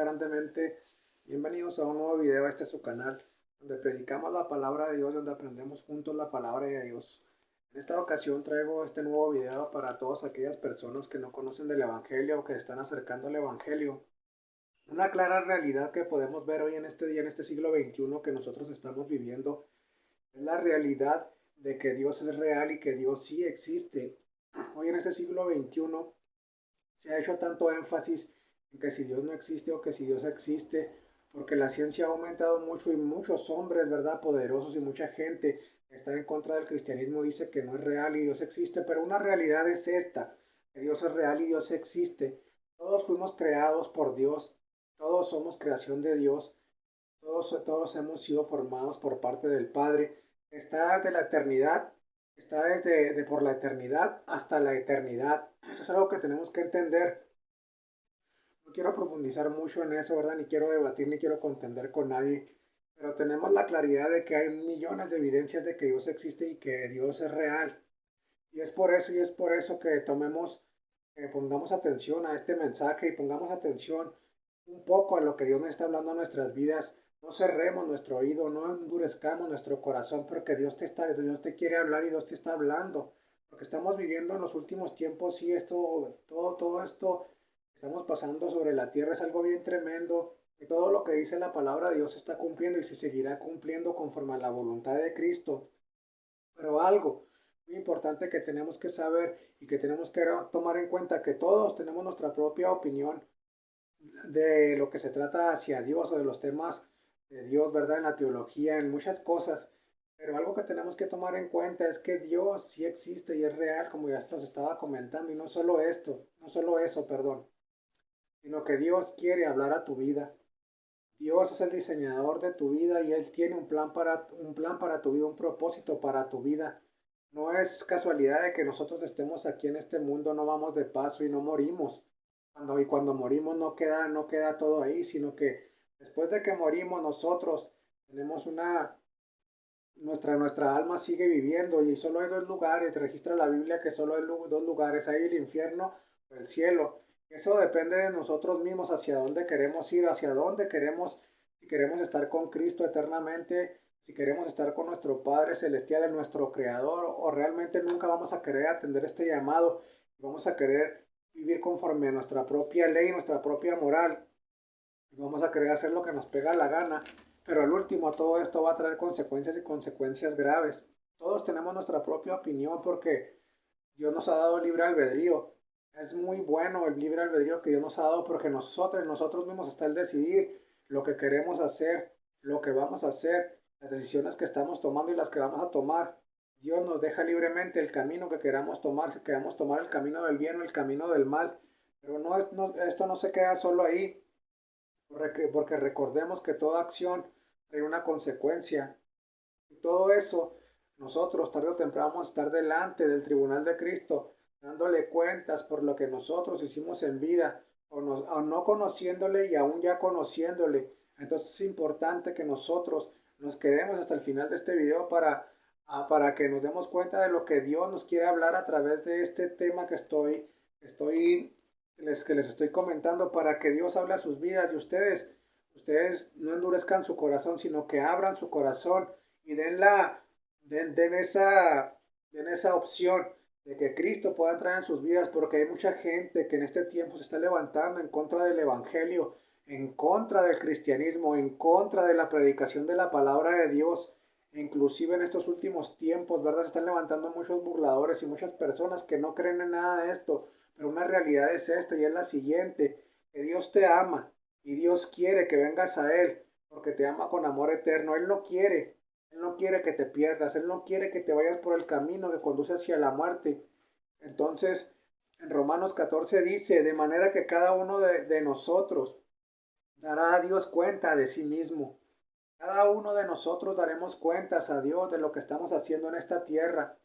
grandemente. Bienvenidos a un nuevo video. Este es su canal, donde predicamos la palabra de Dios, donde aprendemos juntos la palabra de Dios. En esta ocasión traigo este nuevo video para todas aquellas personas que no conocen del Evangelio o que se están acercando al Evangelio. Una clara realidad que podemos ver hoy en este día, en este siglo XXI que nosotros estamos viviendo, es la realidad de que Dios es real y que Dios sí existe. Hoy en este siglo XXI se ha hecho tanto énfasis en que si Dios no existe o que si Dios existe, porque la ciencia ha aumentado mucho y muchos hombres, ¿verdad? Poderosos y mucha gente que está en contra del cristianismo dice que no es real y Dios existe, pero una realidad es esta, que Dios es real y Dios existe. Todos fuimos creados por Dios, todos somos creación de Dios, todos hemos sido formados por parte del Padre. Está desde la eternidad, está por la eternidad hasta la eternidad. Eso es algo que tenemos que entender. No quiero profundizar mucho en eso, ¿verdad? Ni quiero debatir, ni quiero contender con nadie. Pero tenemos la claridad de que hay millones de evidencias de que Dios existe y que Dios es real. Y es por eso que pongamos atención a este mensaje y pongamos atención un poco a lo que Dios nos está hablando a nuestras vidas. No cerremos nuestro oído, no endurezcamos nuestro corazón, porque Dios te quiere hablar y Dios te está hablando. Porque estamos viviendo en los últimos tiempos y todo esto que estamos pasando sobre la tierra es algo bien tremendo. Y todo lo que dice la palabra de Dios se está cumpliendo y se seguirá cumpliendo conforme a la voluntad de Cristo. Pero algo muy importante que tenemos que saber y que tenemos que tomar en cuenta que todos tenemos nuestra propia opinión de lo que se trata hacia Dios o de los temas de Dios, ¿verdad? En la teología, en muchas cosas. Pero algo que tenemos que tomar en cuenta es que Dios sí existe y es real, como ya los estaba comentando, y no solo esto, no solo eso, perdón, sino que Dios quiere hablar a tu vida. Dios es el diseñador de tu vida y Él tiene un plan para tu vida, un propósito para tu vida. No es casualidad de que nosotros estemos aquí en este mundo, no vamos de paso y no morimos. Cuando morimos no queda todo ahí, sino que después de que morimos nosotros tenemos nuestra alma sigue viviendo y solo hay dos lugares, registra la Biblia que solo hay dos lugares, hay el infierno o el cielo. Eso depende de nosotros mismos, hacia dónde queremos ir, hacia dónde queremos, si queremos estar con Cristo eternamente, si queremos estar con nuestro Padre Celestial, nuestro Creador, o realmente nunca vamos a querer atender este llamado, vamos a querer vivir conforme a nuestra propia ley, nuestra propia moral, vamos a querer hacer lo que nos pega la gana, pero al último todo esto va a traer consecuencias y consecuencias graves. Todos tenemos nuestra propia opinión porque Dios nos ha dado libre albedrío. Es muy bueno el libre albedrío que Dios nos ha dado porque nosotros mismos está el decidir lo que queremos hacer, lo que vamos a hacer, las decisiones que estamos tomando y las que vamos a tomar. Dios nos deja libremente el camino que queramos tomar, si queramos tomar el camino del bien o el camino del mal. Pero esto no se queda solo ahí, porque recordemos que toda acción trae una consecuencia. Y todo eso, nosotros tarde o temprano vamos a estar delante del tribunal de Cristo, dándole cuentas por lo que nosotros hicimos en vida, o no conociéndole y aún ya conociéndole. Entonces es importante que nosotros nos quedemos hasta el final de este video para que nos demos cuenta de lo que Dios nos quiere hablar a través de este tema estoy que les estoy comentando, para que Dios hable a sus vidas y ustedes no endurezcan su corazón, sino que abran su corazón y den esa opción de que Cristo pueda entrar en sus vidas, porque hay mucha gente que en este tiempo se está levantando en contra del Evangelio, en contra del cristianismo, en contra de la predicación de la palabra de Dios. Inclusive en estos últimos tiempos, ¿verdad? Se están levantando muchos burladores y muchas personas que no creen en nada de esto, pero una realidad es esta y es la siguiente, que Dios te ama y Dios quiere que vengas a Él, porque te ama con amor eterno. Él no quiere que te pierdas, Él no quiere que te vayas por el camino que conduce hacia la muerte. Entonces, en Romanos 14 dice, de manera que cada uno de nosotros dará a Dios cuenta de sí mismo. Cada uno de nosotros daremos cuentas a Dios de lo que estamos haciendo en esta tierra.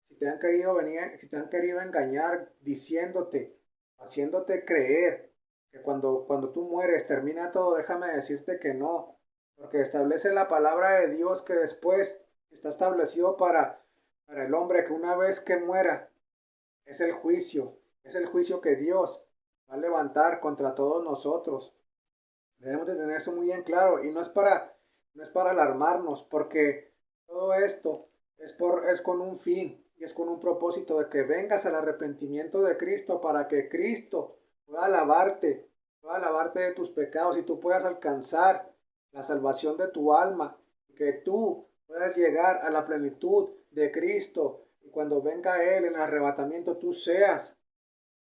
Si te han querido engañar diciéndote, haciéndote creer que cuando tú mueres termina todo, déjame decirte que no, porque establece la palabra de Dios que después está establecido para el hombre que una vez que muera es el juicio que Dios va a levantar contra todos nosotros. Debemos de tener eso muy bien claro y no es para alarmarnos, porque todo esto es con un fin y es con un propósito de que vengas al arrepentimiento de Cristo para que Cristo pueda lavarte de tus pecados y tú puedas alcanzar la salvación de tu alma, que tú puedas llegar a la plenitud de Cristo y cuando venga Él en el arrebatamiento tú seas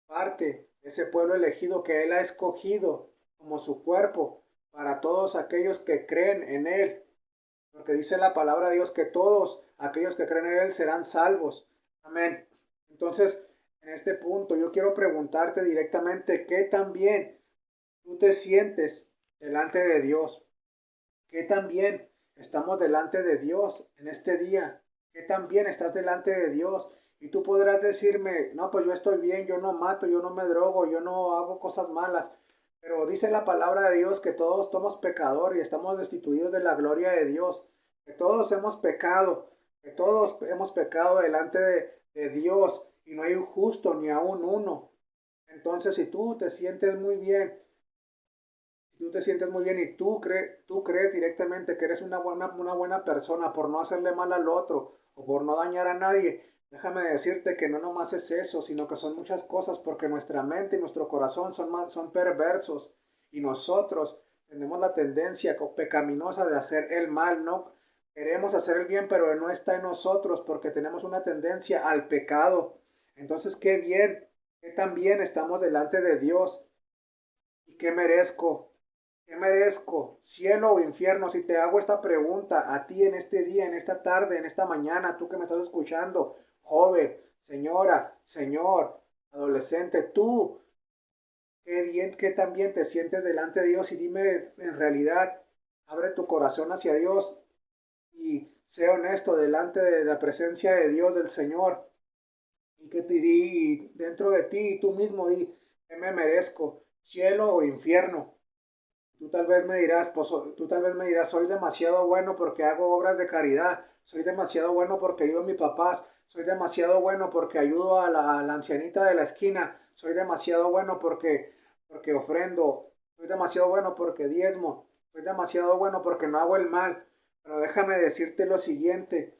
parte de ese pueblo elegido que Él ha escogido como su cuerpo para todos aquellos que creen en Él. Porque dice la palabra de Dios que todos aquellos que creen en Él serán salvos. Amén. Entonces, en este punto yo quiero preguntarte directamente qué tan bien tú te sientes delante de Dios. ¿Qué tan bien estamos delante de Dios en este día? ¿Qué tan bien estás delante de Dios? Y tú podrás decirme, no, pues yo estoy bien, yo no mato, yo no me drogo, yo no hago cosas malas. Pero dice la palabra de Dios que todos somos pecadores y estamos destituidos de la gloria de Dios. Que todos hemos pecado, que todos hemos pecado delante de Dios y no hay un justo ni aún uno. Entonces, si tú te sientes muy bien, si tú te sientes muy bien y tú crees directamente que eres una buena persona por no hacerle mal al otro o por no dañar a nadie, déjame decirte que no nomás es eso, sino que son muchas cosas porque nuestra mente y nuestro corazón son perversos y nosotros tenemos la tendencia pecaminosa de hacer el mal, ¿no? Queremos hacer el bien, pero no está en nosotros porque tenemos una tendencia al pecado. Entonces, qué bien, qué tan bien estamos delante de Dios y qué merezco. ¿Qué merezco? ¿Cielo o infierno? Si te hago esta pregunta a ti en este día, en esta tarde, en esta mañana, tú que me estás escuchando, joven, señora, señor, adolescente, tú, qué bien, qué tan bien te sientes delante de Dios y dime en realidad, abre tu corazón hacia Dios y sé honesto delante de la presencia de Dios, del Señor, y que te di dentro de ti y tú mismo di, ¿qué me merezco? ¿Cielo o infierno? Tú tal vez me dirás, soy demasiado bueno porque hago obras de caridad, soy demasiado bueno porque ayudo a mis papás, soy demasiado bueno porque ayudo a la ancianita de la esquina, soy demasiado bueno porque ofrendo, soy demasiado bueno porque diezmo, soy demasiado bueno porque no hago el mal. Pero déjame decirte lo siguiente,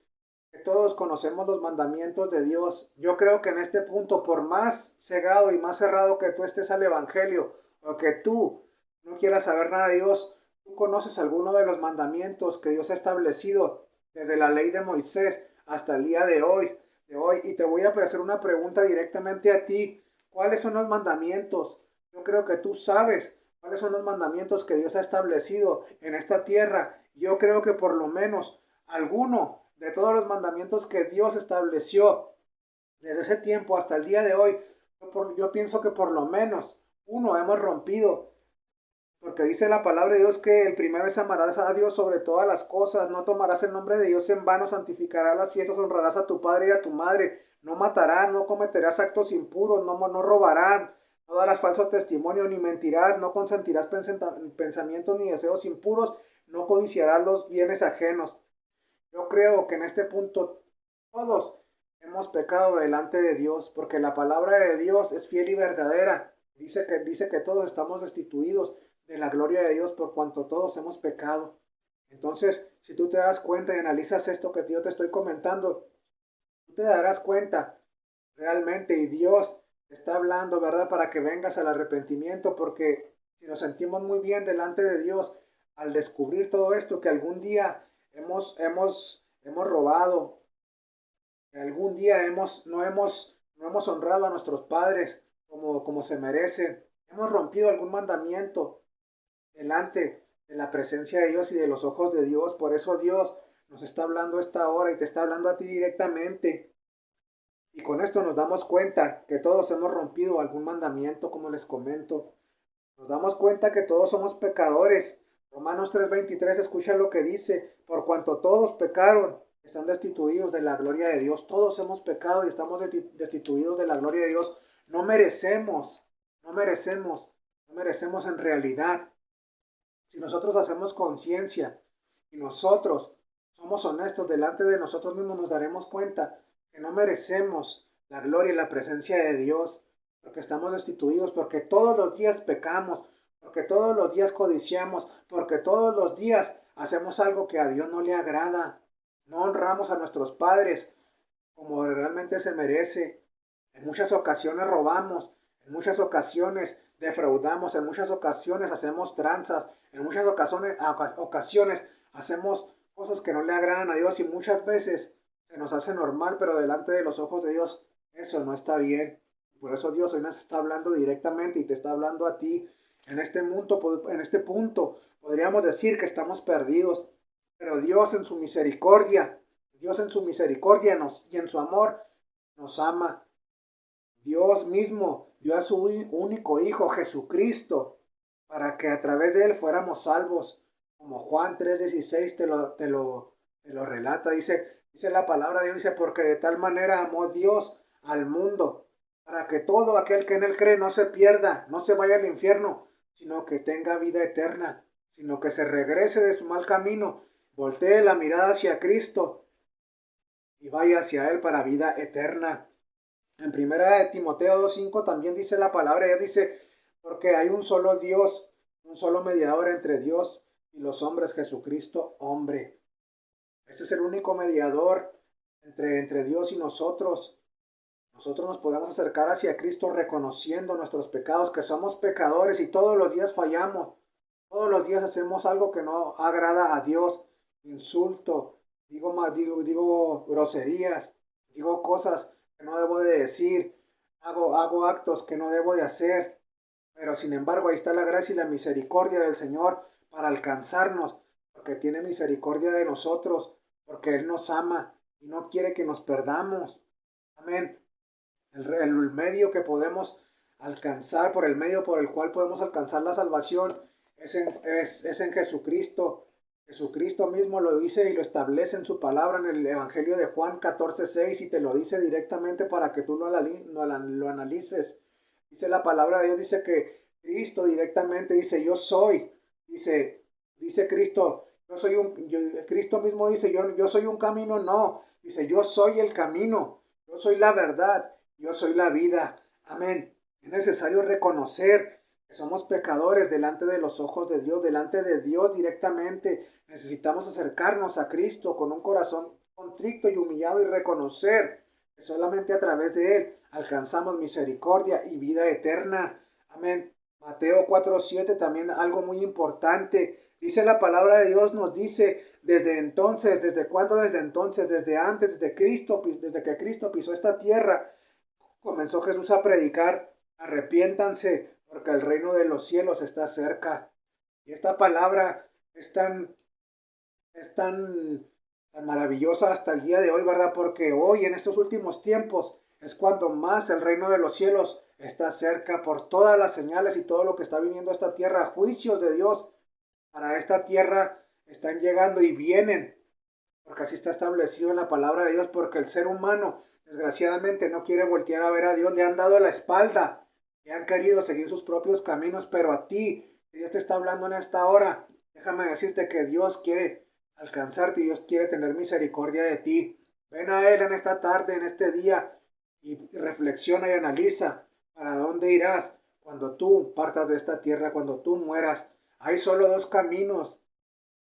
que todos conocemos los mandamientos de Dios. Yo creo que en este punto, por más cegado y más cerrado que tú estés al Evangelio, o que tú no quieras saber nada de Dios, tú conoces alguno de los mandamientos que Dios ha establecido desde la ley de Moisés hasta el día de hoy. Y te voy a hacer una pregunta directamente a ti. ¿Cuáles son los mandamientos? Yo creo que tú sabes cuáles son los mandamientos que Dios ha establecido en esta tierra. Yo creo que por lo menos alguno de todos los mandamientos que Dios estableció desde ese tiempo hasta el día de hoy, yo pienso que por lo menos uno hemos rompido, porque dice la palabra de Dios que el primero es amarás a Dios sobre todas las cosas, no tomarás el nombre de Dios en vano, santificarás las fiestas, honrarás a tu padre y a tu madre, no matarás, no cometerás actos impuros, no robarás, no darás falso testimonio, ni mentirás, no consentirás pensamientos ni deseos impuros, no codiciarás los bienes ajenos. Yo creo que en este punto todos hemos pecado delante de Dios, porque la palabra de Dios es fiel y verdadera. Dice que todos estamos destituidos de la gloria de Dios por cuanto todos hemos pecado. Entonces, si tú te das cuenta y analizas esto que yo te estoy comentando, tú te darás cuenta realmente y Dios está hablando, ¿verdad? Para que vengas al arrepentimiento, porque si nos sentimos muy bien delante de Dios al descubrir todo esto, que algún día hemos robado, que algún día no hemos honrado a nuestros padres como se merecen, hemos rompido algún mandamiento delante de la presencia de Dios y de los ojos de Dios, por eso Dios nos está hablando esta hora y te está hablando a ti directamente. Y con esto nos damos cuenta que todos hemos rompido algún mandamiento, como les comento. Nos damos cuenta que todos somos pecadores. Romanos 3:23, escucha lo que dice, por cuanto todos pecaron, están destituidos de la gloria de Dios. Todos hemos pecado y estamos destituidos de la gloria de Dios. No merecemos, no merecemos, no merecemos en realidad. Si nosotros hacemos conciencia y nosotros somos honestos delante de nosotros mismos, nos daremos cuenta que no merecemos la gloria y la presencia de Dios, porque estamos destituidos, porque todos los días pecamos, porque todos los días codiciamos, porque todos los días hacemos algo que a Dios no le agrada. No honramos a nuestros padres como realmente se merece. En muchas ocasiones robamos, en muchas ocasiones defraudamos, en muchas ocasiones hacemos tranzas, en muchas ocasiones hacemos cosas que no le agradan a Dios y muchas veces se nos hace normal, pero delante de los ojos de Dios eso no está bien. Por eso Dios hoy nos está hablando directamente y te está hablando a ti. En este punto podríamos decir que estamos perdidos, pero Dios en su misericordia y en su amor nos ama. Dios mismo dio a su único Hijo, Jesucristo, para que a través de él fuéramos salvos. Como Juan 3:16 te lo relata, dice la palabra de Dios, dice, porque de tal manera amó Dios al mundo, para que todo aquel que en él cree no se pierda, no se vaya al infierno, sino que tenga vida eterna, sino que se regrese de su mal camino, voltee la mirada hacia Cristo y vaya hacia él para vida eterna. En primera de Timoteo 2:5 también dice la palabra, ella dice, porque hay un solo Dios, un solo mediador entre Dios y los hombres, Jesucristo, hombre. Este es el único mediador entre Dios y nosotros. Nosotros nos podemos acercar hacia Cristo reconociendo nuestros pecados, que somos pecadores y todos los días fallamos. Todos los días hacemos algo que no agrada a Dios. Insulto, digo groserías, digo cosas que no debo de decir, hago actos que no debo de hacer. Pero sin embargo, ahí está la gracia y la misericordia del Señor para alcanzarnos, porque tiene misericordia de nosotros, porque Él nos ama y no quiere que nos perdamos. Amén. El medio que podemos alcanzar, por el medio por el cual podemos alcanzar la salvación, es en Jesucristo. Jesucristo mismo lo dice y lo establece en su palabra en el Evangelio de Juan 14:6 y te lo dice directamente para que tú lo analices. Dice la palabra de Dios, dice que Cristo directamente dice, yo soy, dice Cristo, Cristo mismo dice, yo soy un camino, no, dice, yo soy el camino, yo soy la verdad, yo soy la vida. Amén. Es necesario reconocer que somos pecadores delante de los ojos de Dios, delante de Dios directamente. Necesitamos acercarnos a Cristo con un corazón contrito y humillado y reconocer que solamente a través de Él alcanzamos misericordia y vida eterna. Amén. Mateo 4:7 también algo muy importante. Dice la palabra de Dios, nos dice, desde entonces, ¿desde cuándo? Desde entonces, desde antes, desde que Cristo pisó esta tierra, comenzó Jesús a predicar, arrepiéntanse, porque el reino de los cielos está cerca. Y esta palabra es tan maravillosa hasta el día de hoy, ¿verdad? Porque hoy, en estos últimos tiempos, es cuando más el reino de los cielos está cerca por todas las señales y todo lo que está viniendo a esta tierra. Juicios de Dios para esta tierra están llegando y vienen, porque así está establecido en la palabra de Dios, porque el ser humano desgraciadamente no quiere voltear a ver a Dios, le han dado la espalda, le han querido seguir sus propios caminos, pero a ti, Dios te está hablando en esta hora, déjame decirte que Dios quiere alcanzarte y Dios quiere tener misericordia de ti. Ven a Él en esta tarde, en este día, y reflexiona y analiza para dónde irás cuando tú partas de esta tierra, cuando tú mueras. Hay solo dos caminos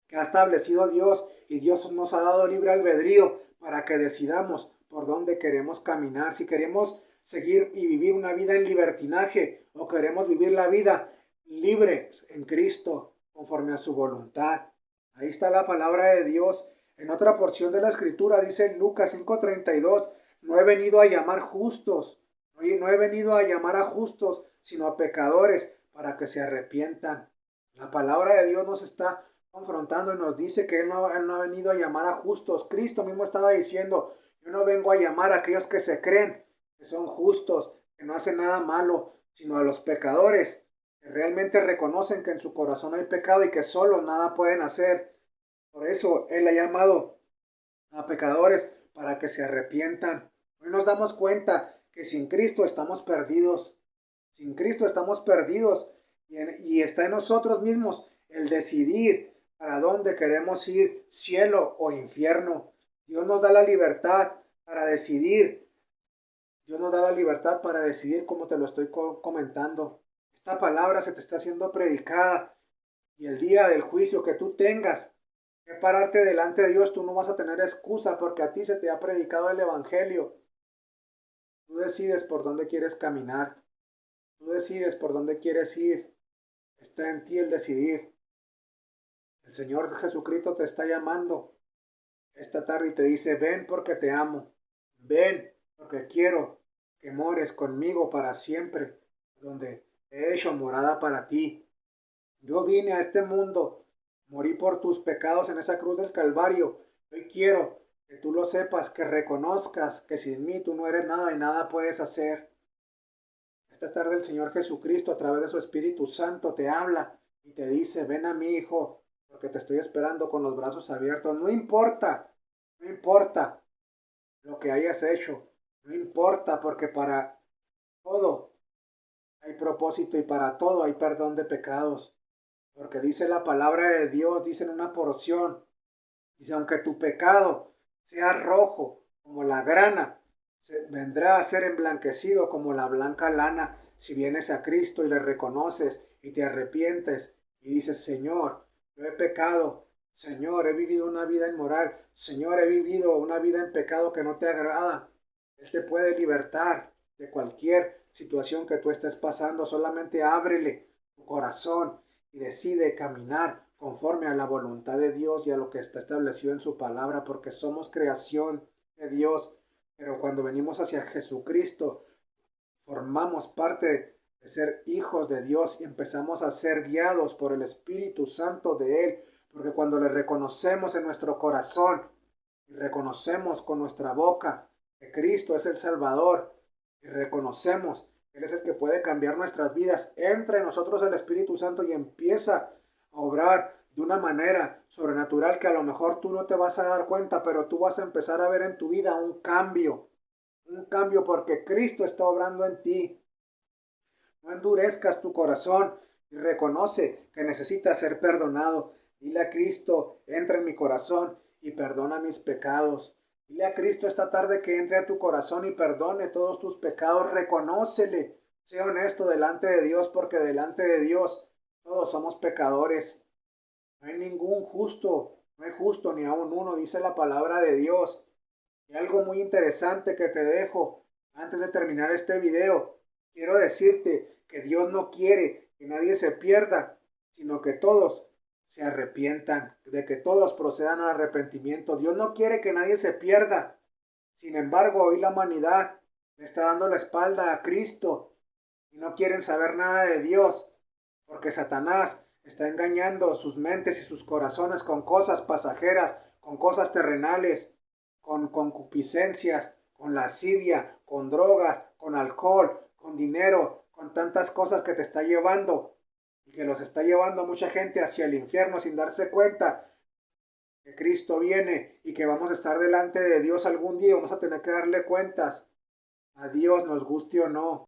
que ha establecido Dios y Dios nos ha dado libre albedrío para que decidamos por dónde queremos caminar, si queremos seguir y vivir una vida en libertinaje o queremos vivir la vida libre en Cristo conforme a su voluntad. Ahí está la palabra de Dios. En otra porción de la escritura dice Lucas 5:32, no he venido a llamar justos, no he venido a llamar a justos, sino a pecadores para que se arrepientan. La palabra de Dios nos está confrontando y nos dice que él no ha venido a llamar a justos. Cristo mismo estaba diciendo, yo no vengo a llamar a aquellos que se creen que son justos, que no hacen nada malo, sino a los pecadores, que realmente reconocen que en su corazón hay pecado y que solo nada pueden hacer. Por eso Él ha llamado a pecadores para que se arrepientan. Hoy nos damos cuenta que sin Cristo estamos perdidos. Sin Cristo estamos perdidos y está en nosotros mismos el decidir para dónde queremos ir, cielo o infierno. Dios nos da la libertad para decidir. Dios nos da la libertad para decidir como te lo estoy comentando. Esta palabra se te está siendo predicada y el día del juicio que tú tengas que pararte delante de Dios, tú no vas a tener excusa porque a ti se te ha predicado el Evangelio. Tú decides por dónde quieres caminar. Tú decides por dónde quieres ir. Está en ti el decidir. El Señor Jesucristo te está llamando esta tarde y te dice, ven porque te amo. Ven porque quiero que mores conmigo para siempre, donde he hecho morada para ti. Yo vine a este mundo, morí por tus pecados en esa cruz del Calvario. Hoy quiero que tú lo sepas, que reconozcas que sin mí tú no eres nada y nada puedes hacer. Esta tarde el Señor Jesucristo a través de su Espíritu Santo te habla y te dice, ven a mí, hijo, porque te estoy esperando con los brazos abiertos. No importa, no importa lo que hayas hecho, no importa porque para todo hay propósito y para todo hay perdón de pecados. Porque dice la palabra de Dios, dice en una porción, dice, aunque tu pecado sea rojo como la grana, vendrá a ser emblanquecido como la blanca lana si vienes a Cristo y le reconoces y te arrepientes y dices, Señor, yo he pecado, Señor, he vivido una vida inmoral, Señor, he vivido una vida en pecado que no te agrada. Él te puede libertar de cualquier situación que tú estés pasando, solamente ábrele tu corazón y decide caminar conforme a la voluntad de Dios y a lo que está establecido en su palabra, porque somos creación de Dios, pero cuando venimos hacia Jesucristo, formamos parte de ser hijos de Dios y empezamos a ser guiados por el Espíritu Santo de Él, porque cuando le reconocemos en nuestro corazón y reconocemos con nuestra boca que Cristo es el Salvador y reconocemos que Él es el que puede cambiar nuestras vidas, entra en nosotros el Espíritu Santo y empieza a obrar de una manera sobrenatural que a lo mejor tú no te vas a dar cuenta, pero tú vas a empezar a ver en tu vida un cambio porque Cristo está obrando en ti. No endurezcas tu corazón y reconoce que necesitas ser perdonado. Dile a Cristo, entra en mi corazón y perdona mis pecados. Dile a Cristo esta tarde que entre a tu corazón y perdone todos tus pecados. Reconócele. Sé honesto delante de Dios porque delante de Dios todos somos pecadores. No hay ningún justo, no hay justo ni aun uno, dice la palabra de Dios. Y algo muy interesante que te dejo antes de terminar este video. Quiero decirte que Dios no quiere que nadie se pierda, sino que todos se arrepientan, de que todos procedan al arrepentimiento. Dios no quiere que nadie se pierda. Sin embargo, hoy la humanidad le está dando la espalda a Cristo y no quieren saber nada de Dios, porque Satanás está engañando sus mentes y sus corazones con cosas pasajeras, con cosas terrenales, con concupiscencias, con lascivia, con drogas, con alcohol, con dinero, con tantas cosas que te está llevando y que los está llevando a mucha gente hacia el infierno sin darse cuenta que Cristo viene y que vamos a estar delante de Dios algún día, vamos a tener que darle cuentas a Dios, nos guste o no.